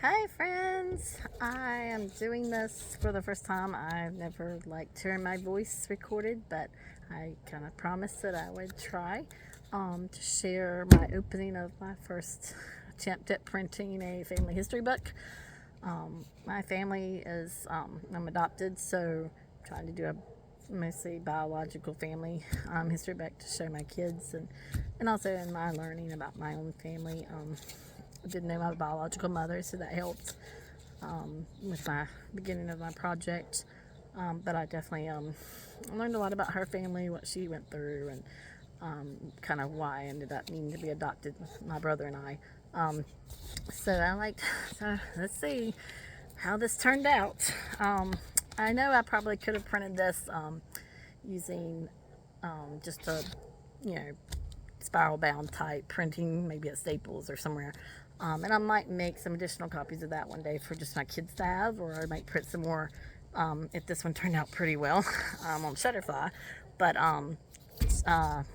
Hi friends, I am doing this for the first time. I've never liked hearing my voice recorded, but I kind of promised that I would try to share my opening of my first attempt at printing a family history book. My family is, I'm adopted, so I'm trying to do a mostly biological family history book to show my kids and also in my learning about my own family. I didn't know my biological mother, so that helped with my beginning of my project. But I definitely learned a lot about her family, what she went through, and kind of why I ended up needing to be adopted, my brother and I. So let's see how this turned out. I know I probably could have printed this using just a, you know, spiral bound type printing, maybe at Staples or somewhere. And I might make some additional copies of that one day for just my kids to have, or I might print some more if this one turned out pretty well on Shutterfly. But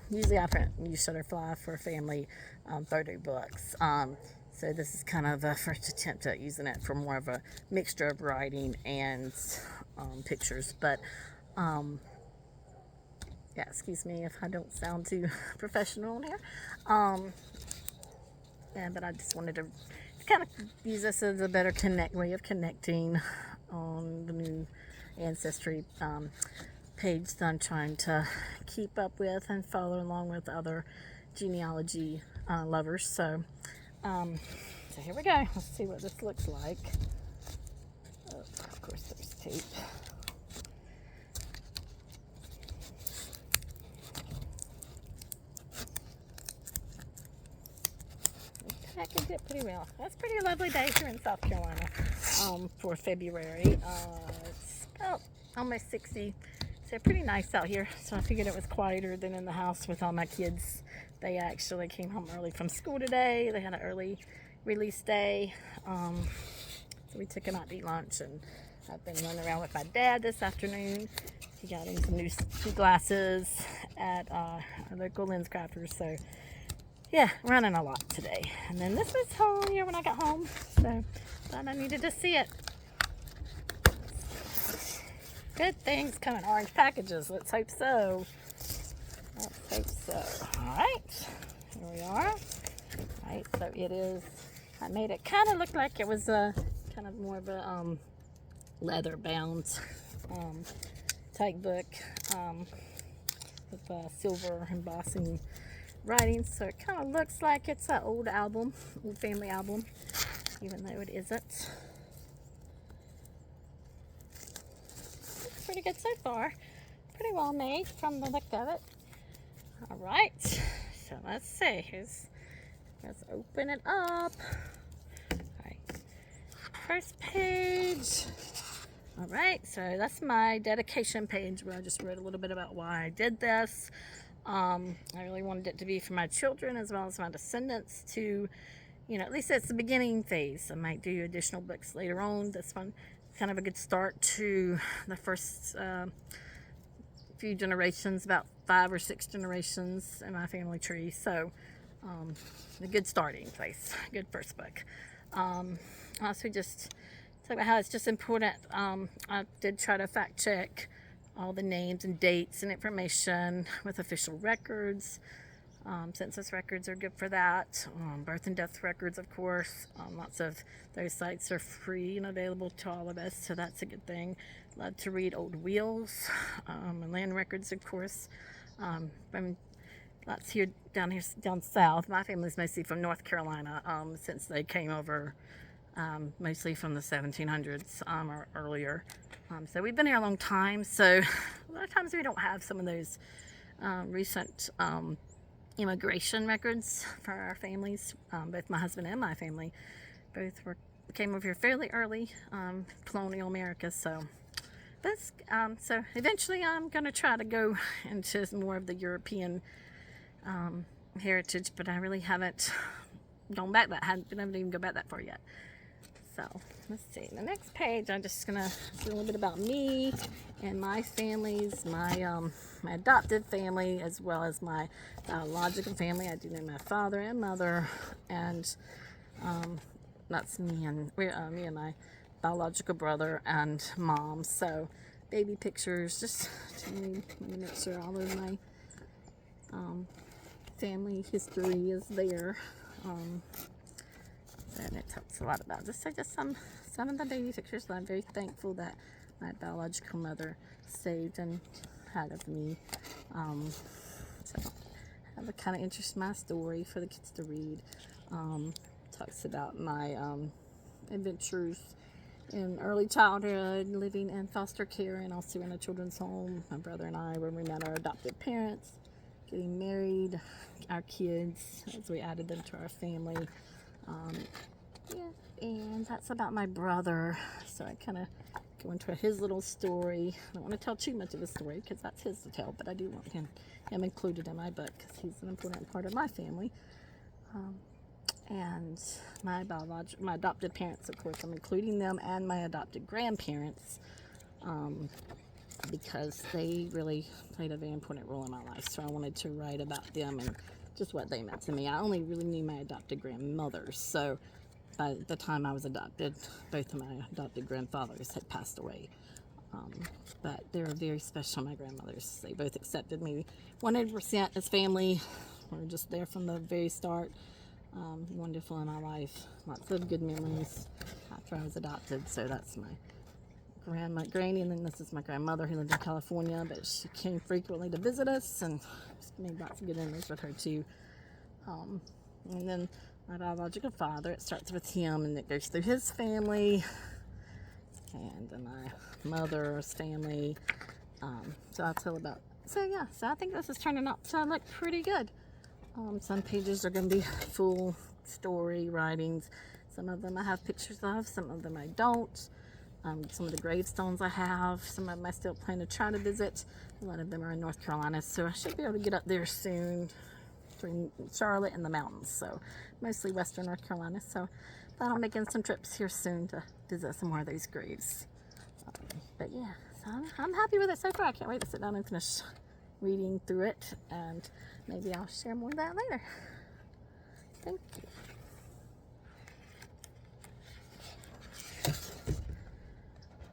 usually I use Shutterfly for family photo books. So this is kind of a first attempt at using it for more of a mixture of writing and pictures. But yeah, excuse me if I don't sound too professional in here. But I just wanted to kind of use this as a better way of connecting on the new ancestry page that I'm trying to keep up with and follow along with other genealogy lovers. So here we go. Let's see what this looks like. Oh, of course, there's tape. Packaged it pretty well. That's a pretty lovely day here in South Carolina for February. It's about almost 60, so pretty nice out here. So I figured it was quieter than in the house with all my kids. They actually came home early from school today. They had an early release day, so we took them out to eat lunch, and I've been running around with my dad this afternoon. He got him some new glasses at our local lens crafters, so yeah, running a lot today. And then this was home here when I got home, so thought I needed to see it. Good things come in orange packages. Let's hope so. Let's hope so. All right, here we are. All right, so it is. I made it kind of look like it was a kind of more of a leather bound type book with silver embossing writing, so it kind of looks like it's an old family album, even though it isn't. It's pretty good so far. Pretty well made from the look of it. All right, so let's see. Let's open it up. All right, first page. All right, so that's my dedication page where I just wrote a little bit about why I did this. I really wanted it to be for my children as well as my descendants to, at least it's the beginning phase. I might do additional books later on. This one is kind of a good start to the first few generations, about 5 or 6 generations in my family tree. So a good starting place, good first book. Also just talk about how it's just important. I did try to fact check all the names and dates and information with official records. Census records are good for that. Birth and death records, of course. Lots of those sites are free and available to all of us, so that's a good thing. Love to read old wills and land records, of course. Lots down south. My family's mostly from North Carolina, since they came over mostly from the 1700s or earlier. So we've been here a long time, so a lot of times we don't have some of those recent immigration records for our families. Both my husband and my family came over here fairly early, colonial America. So so eventually I'm going to try to go into more of the European heritage, but I really haven't gone back I haven't been able to even go back that far yet. So let's see, the next page I'm just gonna do a little bit about me and my families, my adopted family, as well as my biological family. I do know my father and mother, and that's me and me and my biological brother and mom. So baby pictures, just to make sure all of my family history is there. And it talks a lot about just some of the baby pictures that I'm very thankful that my biological mother saved and had of me. So I have a kind of interest in my story for the kids to read. Talks about my adventures in early childhood, living in foster care and also in a children's home. My brother and I, when we met our adopted parents, getting married, our kids, as we added them to our family. Yeah, and that's about my brother. So I kind of go into his little story. I don't want to tell too much of his story because that's his to tell, but I do want him included in my book because he's an important part of my family. And my adopted parents, of course, I'm including them, and my adopted grandparents, because they really played a very important role in my life. So I wanted to write about them and just what they meant to me. I only really knew my adopted grandmothers, so by the time I was adopted, both of my adopted grandfathers had passed away. But they were very special, my grandmothers. They both accepted me 100% as family. We were just there from the very start. Wonderful in my life. Lots of good memories after I was adopted. So that's my granny, and then this is my grandmother who lived in California, but she came frequently to visit us, and made lots of good memories with her too. And then my biological father, it starts with him and it goes through his family and then my mother's family. So I'll tell about, so I think this is turning out to look pretty good. Some pages are going to be full story writings. Some of them I have pictures of, some of them I don't. Some of the gravestones I have, some of them I still plan to try to visit. A lot of them are in North Carolina, so I should be able to get up there soon, between Charlotte and the mountains, so mostly western North Carolina. So plan on making some trips here soon to visit some more of those graves. But yeah, so I'm happy with it so far. I can't wait to sit down and finish reading through it, and maybe I'll share more of that later. Thank you.